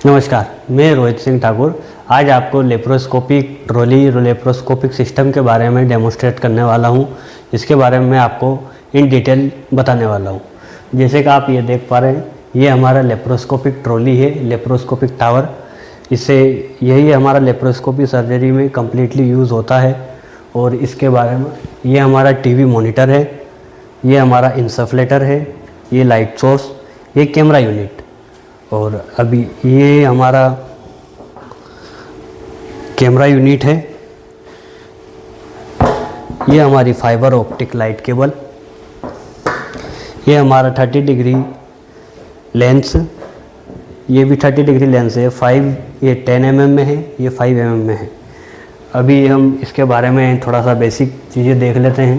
नमस्कार, मैं रोहित सिंह ठाकुर आज आपको लेप्रोस्कोपिक ट्रॉली लेप्रोस्कोपिक सिस्टम के बारे में डेमोस्ट्रेट करने वाला हूं। इसके बारे में मैं आपको इन डिटेल बताने वाला हूं। जैसे कि आप ये देख पा रहे हैं, ये हमारा लेप्रोस्कोपिक ट्रॉली है, लेप्रोस्कोपिक टावर। इससे यही हमारा लेप्रोस्कोपी सर्जरी में कम्प्लीटली यूज़ होता है। और इसके बारे में ये हमारा टीवी मॉनिटर है, ये हमारा इंसफ्लेटर है, ये लाइट सोर्स, ये कैमरा यूनिट। और अभी ये हमारा कैमरा यूनिट है, ये हमारी फाइबर ऑप्टिक लाइट केबल, ये हमारा 30 डिग्री लेंस, ये भी 30 डिग्री लेंस है। 5 ये 10 mm में है, ये 5 mm में है। अभी हम इसके बारे में थोड़ा सा बेसिक चीज़ें देख लेते हैं।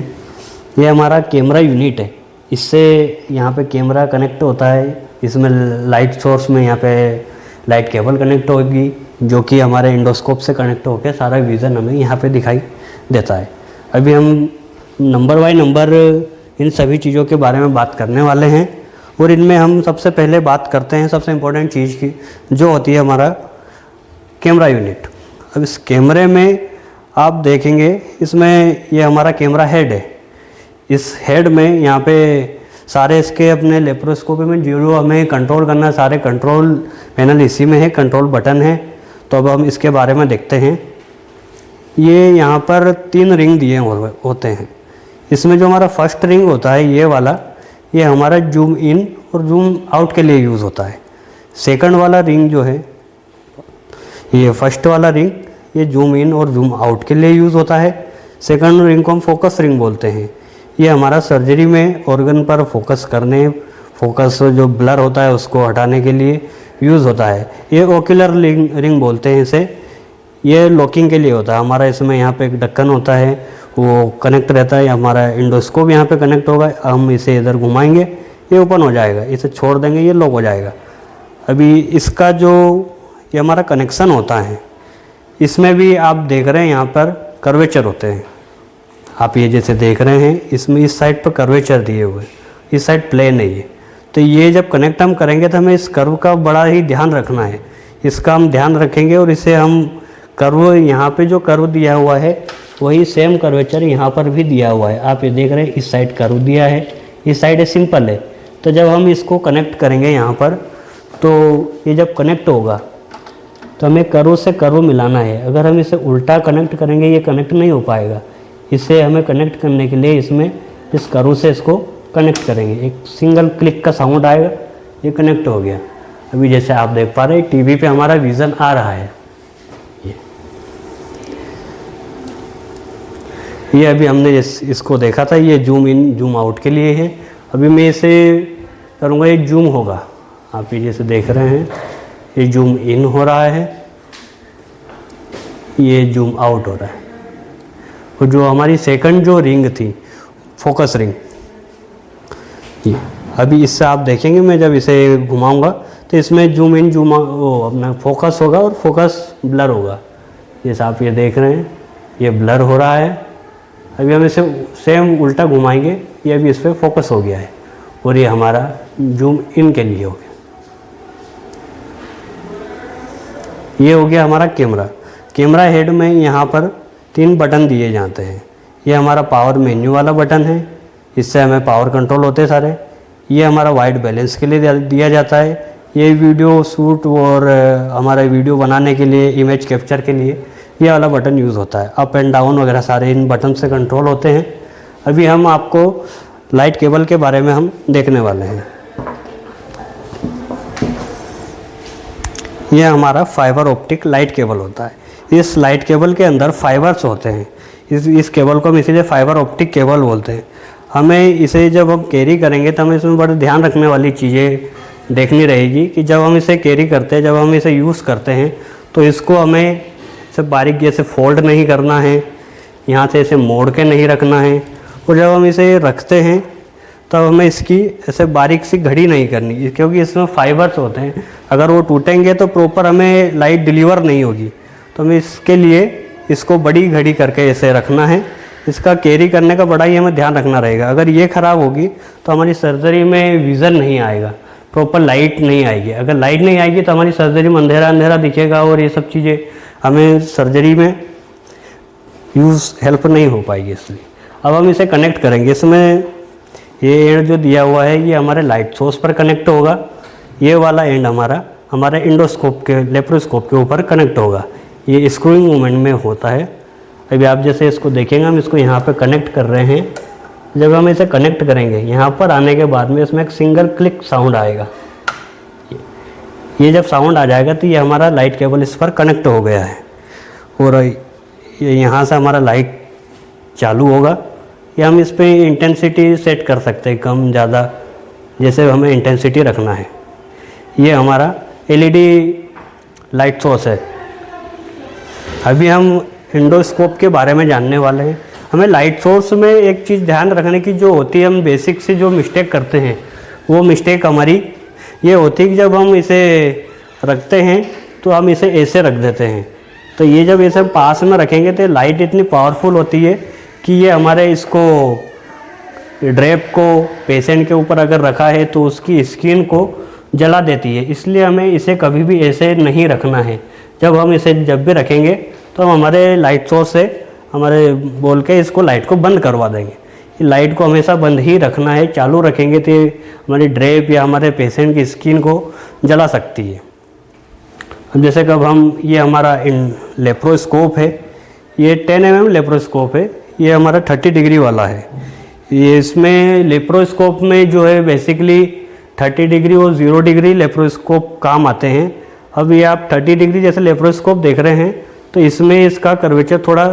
ये हमारा कैमरा यूनिट है, इससे यहाँ पे कैमरा कनेक्ट होता है। इसमें लाइट सोर्स में यहाँ पे लाइट केबल कनेक्ट होगी, जो कि हमारे इंडोस्कोप से कनेक्ट होकर सारा विज़न हमें यहाँ पे दिखाई देता है। अभी हम नंबर बाय नंबर इन सभी चीज़ों के बारे में बात करने वाले हैं। और इनमें हम सबसे पहले बात करते हैं सबसे इम्पोर्टेंट चीज़ की, जो होती है हमारा कैमरा यूनिट। अब इस कैमरे में आप देखेंगे, इसमें ये हमारा कैमरा हेड है। इस हेड में यहाँ पे सारे इसके अपने लेप्रोस्कोपी में जो हमें कंट्रोल करना है, सारे कंट्रोल पैनल इसी में है, कंट्रोल बटन है। तो अब हम इसके बारे में देखते हैं। ये यहाँ पर 3 रिंग दिए होते हैं। इसमें जो हमारा फर्स्ट रिंग होता है ये वाला, ये हमारा जूम इन और जूम आउट के लिए यूज़ होता है। सेकंड वाला रिंग जो है, ये फर्स्ट वाला रिंग, ये जूम इन और जूम आउट के लिए यूज़ होता है। सेकंड रिंग को हम फोकस रिंग बोलते हैं। ये हमारा सर्जरी में ऑर्गन पर फोकस करने, फोकस जो ब्लर होता है उसको हटाने के लिए यूज़ होता है। ये ओक्यूलर रिंग बोलते हैं इसे, ये लॉकिंग के लिए होता है। हमारा इसमें यहाँ पे एक ढक्कन होता है, वो कनेक्ट रहता है। हमारा इंडोस्कोप यहाँ पे कनेक्ट होगा, हम इसे इधर घुमाएंगे, ये ओपन हो जाएगा। इसे छोड़ देंगे, ये लॉक हो जाएगा। अभी इसका जो ये हमारा कनेक्शन होता है, इसमें भी आप देख रहे हैं यहाँ पर कर्वेचर होते हैं। आप ये जैसे देख रहे हैं, इसमें इस साइड पर कर्वेचर दिए हुए, इस साइड प्लेन है ये। तो ये जब कनेक्ट हम करेंगे तो हमें इस कर्व का बड़ा ही ध्यान रखना है। इसका हम ध्यान रखेंगे और इसे हम कर्व, यहाँ पे जो कर्व दिया हुआ है वही सेम कर्वेचर यहाँ पर भी दिया हुआ है। आप ये देख रहे हैं, इस साइड कर्व दिया है, इस साइड सिंपल है। तो जब हम इसको कनेक्ट करेंगे यहाँ पर, तो ये जब कनेक्ट होगा तो हमें कर्व से कर्व मिलाना है। अगर हम इसे उल्टा कनेक्ट करेंगे, ये कनेक्ट नहीं हो पाएगा। इसे हमें कनेक्ट करने के लिए इसमें इस कर्व से इसको कनेक्ट करेंगे। एक सिंगल क्लिक का साउंड आएगा, ये कनेक्ट हो गया। अभी जैसे आप देख पा रहे हैं, टीवी पे हमारा विज़न आ रहा है। ये अभी हमने इसको देखा था, ये जूम इन जूम आउट के लिए है। अभी मैं इसे करूँगा, ये जूम होगा। आप ये जैसे देख रहे हैं, ये जूम इन हो रहा है, ये जूम आउट हो रहा है। और जो हमारी सेकंड जो रिंग थी, फोकस रिंग, ये अभी इससे आप देखेंगे, मैं जब इसे घुमाऊंगा तो इसमें जूम इन जूम वो अपना फोकस होगा और फोकस ब्लर होगा। जैसे आप ये देख रहे हैं, ये ब्लर हो रहा है। अभी हम इसे सेम उल्टा घुमाएंगे, ये अभी इस पर फोकस हो गया है और ये हमारा जूम इन के लिए हो गया। ये हो गया हमारा कैमरा। कैमरा हेड में यहाँ पर 3 बटन दिए जाते हैं। ये हमारा पावर मेन्यू वाला बटन है, इससे हमें पावर कंट्रोल होते हैं सारे। ये हमारा वाइट बैलेंस के लिए दिया जाता है। ये वीडियो शूट और हमारा वीडियो बनाने के लिए, इमेज कैप्चर के लिए ये वाला बटन यूज़ होता है। अप एंड डाउन वगैरह सारे इन बटन से कंट्रोल होते हैं। अभी हम आपको लाइट केबल के बारे में हम देखने वाले हैं। ये हमारा फाइबर ऑप्टिक लाइट केबल होता है। इस लाइट केबल के अंदर फाइबर्स होते हैं। इस केबल को हम इसीलिए फाइबर ऑप्टिक केबल बोलते हैं। हमें इसे जब हम कैरी करेंगे तो हमें इसमें बड़े ध्यान रखने वाली चीज़ें देखनी रहेगी कि जब हम इसे कैरी करते हैं, जब हम इसे यूज़ करते हैं, तो इसको हमें इसे बारीक जैसे फोल्ड नहीं करना है, यहाँ से इसे मोड़ के नहीं रखना है। और जब हम इसे रखते हैं तब हमें इसकी ऐसे बारीक सी घड़ी नहीं करनी, क्योंकि इसमें फाइबर्स होते हैं। अगर वो टूटेंगे तो प्रॉपर हमें लाइट डिलीवर नहीं होगी। तो हमें इसके लिए इसको बड़ी घड़ी करके ऐसे रखना है। इसका कैरी करने का बड़ा ही हमें ध्यान रखना रहेगा। अगर ये ख़राब होगी तो हमारी सर्जरी में विज़न नहीं आएगा। प्रॉपर लाइट नहीं आएगी। अगर लाइट नहीं आएगी तो हमारी सर्जरी में अंधेरा अंधेरा दिखेगा और ये सब चीज़ें हमें सर्जरी में हेल्प नहीं हो पाएगी। इसलिए अब हम इसे कनेक्ट करेंगे। इसमें ये एंड जो दिया हुआ है ये हमारे लाइट सोर्स पर कनेक्ट होगा, ये वाला एंड हमारे इंडोस्कोप के लेप्रोस्कोप के ऊपर कनेक्ट होगा। ये स्क्रूइंग मूवमेंट में होता है। अभी आप जैसे इसको देखेंगे, हम इसको यहाँ पे कनेक्ट कर रहे हैं। जब हम इसे कनेक्ट करेंगे, यहाँ पर आने के बाद में इसमें एक सिंगल क्लिक साउंड आएगा। ये जब साउंड आ जाएगा तो ये हमारा लाइट केबल इस पर कनेक्ट हो गया है और ये यहाँ से हमारा लाइट चालू होगा। या हम इस पर इंटेंसिटी सेट कर सकते हैं, कम ज़्यादा, जैसे हमें इंटेंसिटी रखना है। ये हमारा एलईडी लाइट सोर्स है। अभी हम इंडोस्कोप के बारे में जानने वाले हैं। हमें लाइट सोर्स में एक चीज़ ध्यान रखने की जो होती है, हम बेसिक से जो मिस्टेक करते हैं वो मिस्टेक हमारी ये होती है कि जब हम इसे रखते हैं तो हम इसे ऐसे रख देते हैं। तो ये जब इसे पास में रखेंगे तो लाइट इतनी पावरफुल होती है कि ये हमारे इसको ड्रेप को पेशेंट के ऊपर अगर रखा है तो उसकी स्किन को जला देती है। इसलिए हमें इसे कभी भी ऐसे नहीं रखना है। जब हम इसे जब भी रखेंगे तो हम हमारे लाइट सोर्स से हमारे बोल के इसको लाइट को बंद करवा देंगे। लाइट को हमेशा बंद ही रखना है। चालू रखेंगे तो हमारी ड्रेप या हमारे पेशेंट की स्किन को जला सकती है। अब जैसे कब हम ये हमारा लेप्रोस्कोप है, ये 10 mm लेप्रोस्कोप है। ये हमारा 30 डिग्री वाला है। ये इसमें लेप्रोस्कोप में जो है बेसिकली 30 डिग्री और 0 डिग्री लेप्रोस्कोप काम आते हैं। अब ये आप 30 डिग्री जैसे लेप्रोस्कोप देख रहे हैं तो इसमें इसका कर्वेचर थोड़ा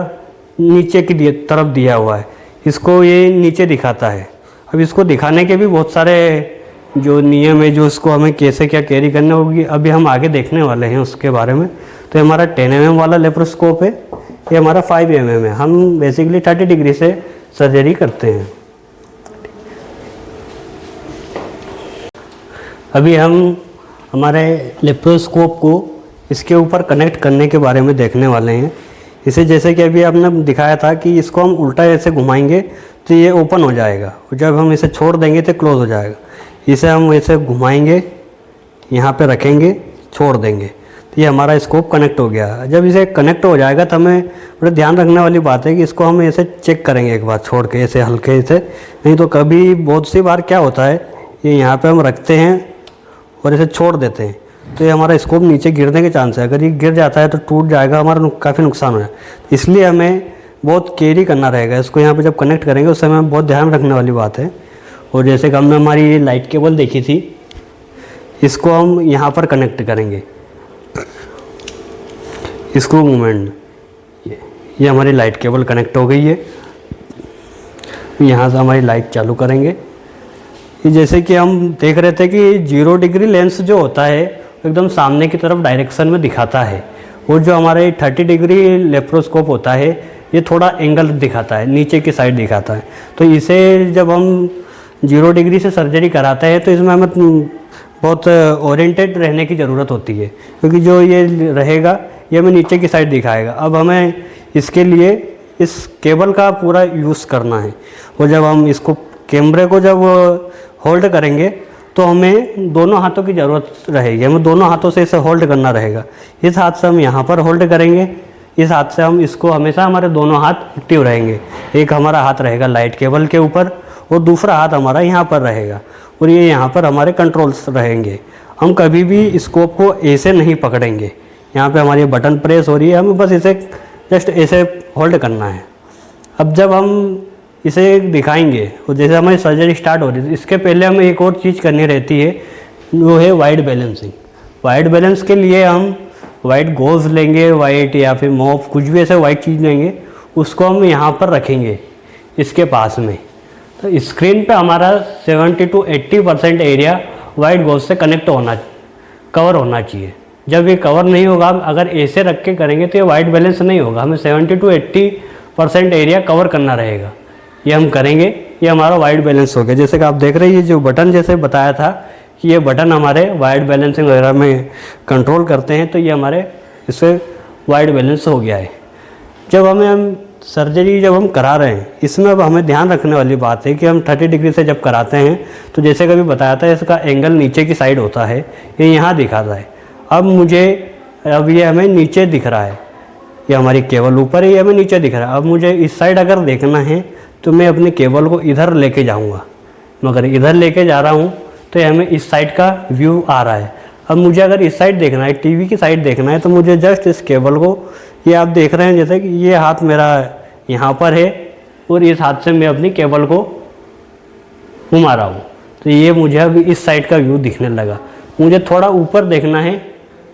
नीचे की तरफ दिया हुआ है। इसको ये नीचे दिखाता है। अब इसको दिखाने के भी बहुत सारे जो नियम है, जो इसको हमें कैसे क्या कैरी करना होगी, अभी हम आगे देखने वाले हैं उसके बारे में। तो हमारा 10 mm वाला लेप्रोस्कोप है, ये हमारा 5 mm है। हम बेसिकली 30 डिग्री से सर्जरी करते हैं। अभी हम हमारे लेप्रोस्कोप को इसके ऊपर कनेक्ट करने के बारे में देखने वाले हैं। इसे जैसे कि अभी आपने दिखाया था कि इसको हम उल्टा ऐसे घुमाएंगे तो ये ओपन हो जाएगा और जब हम इसे छोड़ देंगे तो क्लोज हो जाएगा। इसे हम ऐसे घुमाएंगे, यहाँ पे रखेंगे, छोड़ देंगे तो ये हमारा स्कोप कनेक्ट हो गया। जब इसे कनेक्ट हो जाएगा तो हमें बड़ा ध्यान रखने वाली बात है कि इसको हम ऐसे चेक करेंगे एक बार छोड़ के, ऐसे हल्के से। नहीं तो कभी बहुत सी बार क्या होता है, ये यहाँ पर हम रखते हैं और इसे छोड़ देते हैं तो ये हमारा स्कोप नीचे गिरने के चांस है। अगर ये गिर जाता है तो टूट जाएगा, हमारा काफ़ी नुकसान हो जाएगा। इसलिए हमें बहुत केयरी करना रहेगा। इसको यहाँ पे जब कनेक्ट करेंगे उस समय बहुत ध्यान रखने वाली बात है। और जैसे कि हमने हमारी ये लाइट केबल देखी थी, इसको हम यहाँ पर कनेक्ट करेंगे। स्क्रू मूवमेंट, ये हमारी लाइट केबल कनेक्ट हो गई है। यहाँ से हमारी लाइट चालू करेंगे। ये जैसे कि हम देख रहे थे कि 0 डिग्री लेंस जो होता है एकदम सामने की तरफ डायरेक्शन में दिखाता है, और जो हमारे 30 डिग्री लेप्रोस्कोप होता है ये थोड़ा एंगल दिखाता है, नीचे की साइड दिखाता है। तो इसे जब हम 0 डिग्री से सर्जरी कराते हैं तो इसमें हमें बहुत ओरिएंटेड रहने की ज़रूरत होती है, क्योंकि जो ये रहेगा ये हमें नीचे की साइड दिखाएगा। अब हमें इसके लिए इस केबल का पूरा यूज़ करना है। और जब हम इसको कैमरे को जब होल्ड करेंगे तो हमें दोनों हाथों की ज़रूरत रहेगी। हमें दोनों हाथों से इसे होल्ड करना रहेगा। इस हाथ से हम यहाँ पर होल्ड करेंगे, इस हाथ से हम इसको, हमेशा हमारे दोनों हाथ एक्टिव रहेंगे। एक हमारा हाथ रहेगा लाइट केबल के ऊपर और दूसरा हाथ हमारा यहाँ पर रहेगा, और ये यहाँ पर हमारे कंट्रोल्स रहेंगे। हम कभी भी स्कोप को ऐसे नहीं पकड़ेंगे। यहाँ पे हमारी बटन प्रेस हो रही है, हमें बस इसे जस्ट ऐसे होल्ड करना है। अब जब हम इसे दिखाएंगे और जैसे हमारी सर्जरी स्टार्ट हो रही है, इसके पहले हमें एक और चीज़ करनी रहती है, वो है वाइड बैलेंसिंग। वाइड बैलेंस के लिए हम वाइट गोल्स लेंगे, वाइट या फिर मॉप, कुछ भी ऐसे वाइट चीज़ लेंगे, उसको हम यहाँ पर रखेंगे इसके पास में। तो स्क्रीन पे हमारा 70 to 80% एरिया वाइट गोल्स से कवर होना चाहिए। जब ये कवर नहीं होगा, अगर ऐसे रख के करेंगे तो ये वाइट बैलेंस नहीं होगा। हमें 70 to 80% एरिया कवर करना रहेगा। ये हम करेंगे, ये हमारा वाइड बैलेंस हो गया। जैसे कि आप देख रहे हैं, ये जो बटन जैसे बताया था कि ये बटन हमारे वाइड बैलेंसिंग वगैरह में कंट्रोल करते हैं, तो ये हमारे इससे वाइड बैलेंस हो गया है। जब हम सर्जरी जब हम करा रहे हैं, इसमें अब हमें ध्यान रखने वाली बात है कि हम 30 डिग्री से जब कराते हैं तो जैसे कभी बताया था इसका एंगल नीचे की साइड होता है, ये यहाँ दिखाता है। अब ये हमें नीचे दिख रहा है, ये हमारी केबल ऊपर है, ये हमें नीचे दिख रहा है। अब मुझे इस साइड अगर देखना है तो मैं अपनी केबल को इधर लेके जाऊँगा, मगर इधर लेके जा रहा हूँ तो हमें इस साइड का व्यू आ रहा है। अब मुझे अगर इस साइड देखना है, टीवी की साइड देखना है, तो मुझे जस्ट इस केबल को, ये आप देख रहे हैं जैसे कि ये हाथ मेरा यहाँ पर है और इस हाथ से मैं अपनी केबल को घुमा रहा हूँ, तो ये मुझे अब इस साइड का व्यू दिखने लगा। मुझे थोड़ा ऊपर देखना है,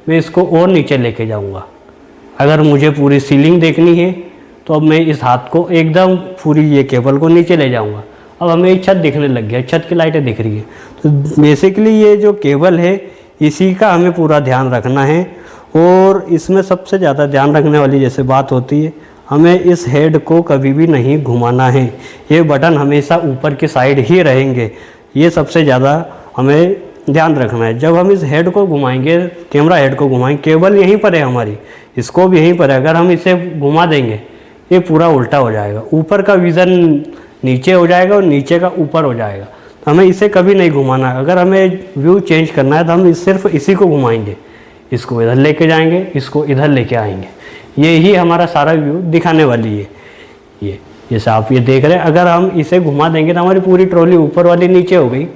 मैं इसको और नीचे लेके जाऊँगा। अगर मुझे पूरी सीलिंग देखनी है तो अब मैं इस हाथ को एकदम पूरी ये केबल को नीचे ले जाऊँगा। अब हमें एक छत दिखने लग गया, छत की लाइटें दिख रही है। तो बेसिकली ये जो केबल है इसी का हमें पूरा ध्यान रखना है। और इसमें सबसे ज़्यादा ध्यान रखने वाली जैसे बात होती है, हमें इस हेड को कभी भी नहीं घुमाना है। ये बटन हमेशा ऊपर की साइड ही रहेंगे, ये सबसे ज़्यादा हमें ध्यान रखना है। जब हम इस हेड को घुमाएंगे, कैमरा हेड को घुमाएंगे, केबल यहीं पर है हमारी, इसको भी यहीं पर है। अगर हम इसे घुमा देंगे ये पूरा उल्टा हो जाएगा, ऊपर का विज़न नीचे हो जाएगा और नीचे का ऊपर हो जाएगा। तो हमें इसे कभी नहीं घुमाना। अगर हमें व्यू चेंज करना है तो हम सिर्फ इसी को घुमाएंगे, इसको इधर लेके जाएंगे, इसको इधर लेके आएंगे। ये ही हमारा सारा व्यू दिखाने वाली है। ये जैसे आप ये देख रहे हैं, अगर हम इसे घुमा देंगे तो हमारी पूरी ट्रॉली ऊपर वाली नीचे हो गई,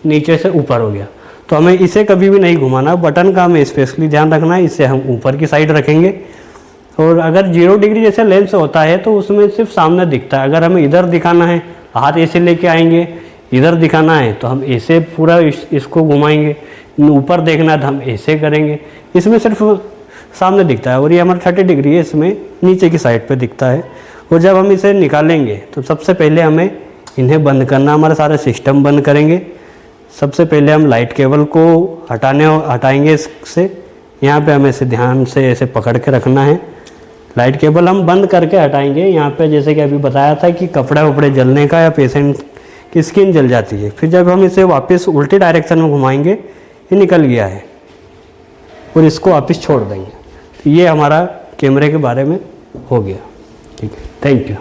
नीचे से ऊपर हो गया। तो हमें इसे कभी भी नहीं घुमाना। बटन का हमें स्पेशली ध्यान रखना है, इसे हम ऊपर की साइड रखेंगे। और अगर 0 डिग्री जैसे लेंस होता है तो उसमें सिर्फ सामने दिखता है। अगर हमें इधर दिखाना है, हाथ ऐसे लेके आएंगे, इधर दिखाना है तो हम ऐसे पूरा इसको घुमाएंगे। ऊपर देखना है तो हम ऐसे करेंगे, इसमें सिर्फ सामने दिखता है। और ये हमारा 30 डिग्री है, इसमें नीचे की साइड पे दिखता है। और जब हम इसे निकालेंगे तो सबसे पहले हमें इन्हें बंद करना, हमारा सारा सिस्टम बंद करेंगे। सबसे पहले हम लाइट केबल को हटाएंगे इससे। यहाँ पे हमें इसे ध्यान से ऐसे पकड़ के रखना है। लाइट केबल हम बंद करके हटाएंगे। यहाँ पे जैसे कि अभी बताया था कि कपड़े वपड़े जलने का या पेशेंट की स्किन जल जाती है। फिर जब हम इसे वापस उल्टी डायरेक्शन में घुमाएंगे, ये निकल गया है और इसको वापस छोड़ देंगे। तो ये हमारा कैमरे के बारे में हो गया। ठीक है, थैंक यू।